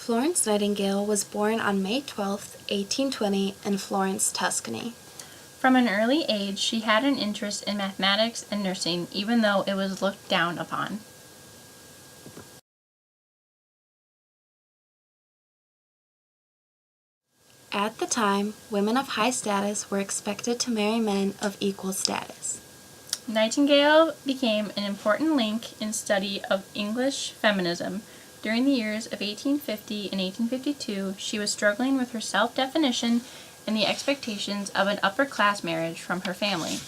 Florence Nightingale was born on May 12, 1820, in Florence, Tuscany. From an early age, she had an interest in mathematics and nursing, even though it was looked down upon. At the time, women of high status were expected to marry men of equal status. Nightingale became an important link in study of English feminism. During the years of 1850 and 1852, she was struggling with her self-definition and the expectations of an upper-class marriage from her family.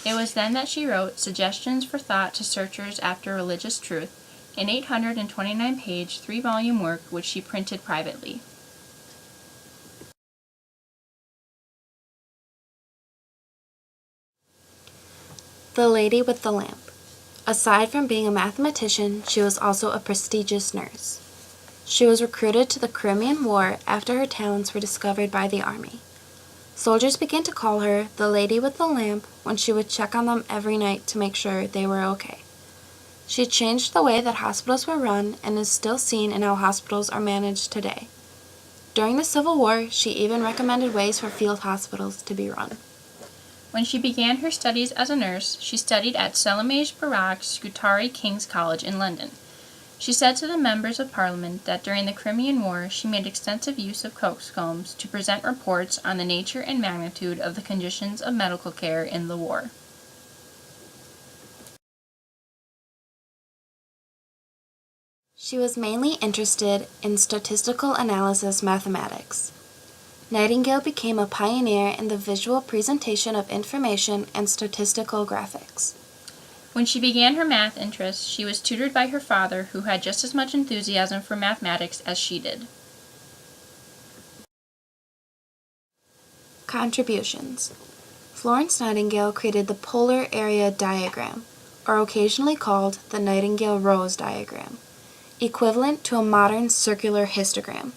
It was then that she wrote Suggestions for Thought to Searchers After Religious Truth, an 829-page, 3-volume work which she printed privately. The Lady with the Lamp. Aside from being a mathematician, she was also a prestigious nurse. She was recruited to the Crimean War after her talents were discovered by the army. Soldiers began to call her the Lady with the Lamp when she would check on them every night to make sure they were okay. She changed the way that hospitals were run and is still seen in how hospitals are managed today. During the Civil War, she even recommended ways for field hospitals to be run. When she began her studies as a nurse, she studied at Salamej Barak Scutari King's College in London. She said to the members of Parliament that during the Crimean War she made extensive use of coxcombs to present reports on the nature and magnitude of the conditions of medical care in the war. She was mainly interested in statistical analysis mathematics. Nightingale became a pioneer in the visual presentation of information and statistical graphics. When she began her math interests, she was tutored by her father, who had just as much enthusiasm for mathematics as she did. Contributions. Florence Nightingale created the polar area diagram, or occasionally called the Nightingale-Rose diagram, equivalent to a modern circular histogram.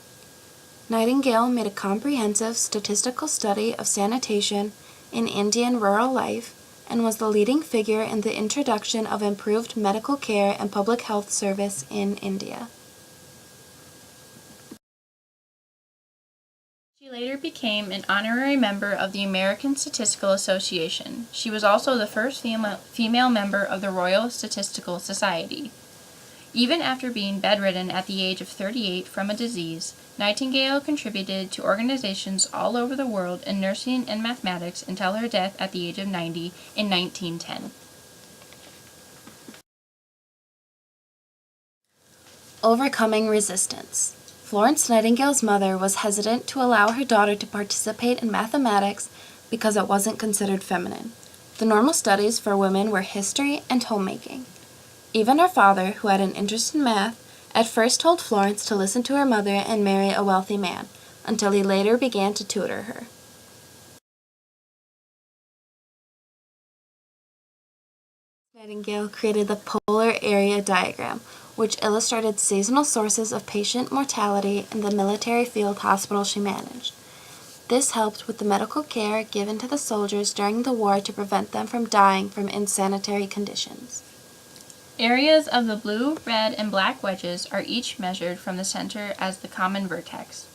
Nightingale made a comprehensive statistical study of sanitation in Indian rural life and was the leading figure in the introduction of improved medical care and public health service in India. She later became an honorary member of the American Statistical Association. She was also the first female member of the Royal Statistical Society. Even after being bedridden at the age of 38 from a disease, Nightingale contributed to organizations all over the world in nursing and mathematics until her death at the age of 90 in 1910. Overcoming resistance. Florence Nightingale's mother was hesitant to allow her daughter to participate in mathematics because it wasn't considered feminine. The normal studies for women were history and homemaking. Even her father, who had an interest in math, at first told Florence to listen to her mother and marry a wealthy man, until he later began to tutor her. Nightingale created the polar area diagram, which illustrated seasonal sources of patient mortality in the military field hospital she managed. This helped with the medical care given to the soldiers during the war to prevent them from dying from insanitary conditions. Areas of the blue, red, and black wedges are each measured from the center as the common vertex.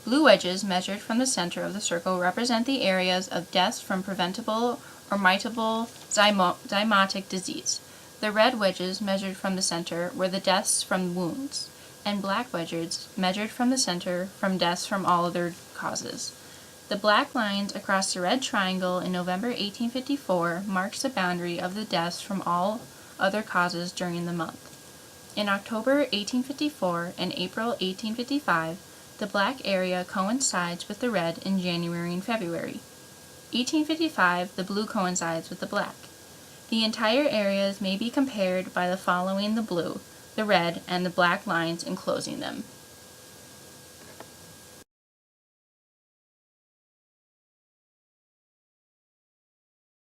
Blue wedges measured from the center of the circle represent the areas of deaths from preventable or mitable zymotic disease. The red wedges measured from the center were the deaths from wounds, and black wedges measured from the center from deaths from all other causes. The black lines across the red triangle in November 1854 marks the boundary of the deaths from all other causes during the month. In October 1854 and April 1855, the black area coincides with the red in January and February. 1855, the blue coincides with the black. The entire areas may be compared by the following the blue, the red, and the black lines enclosing them.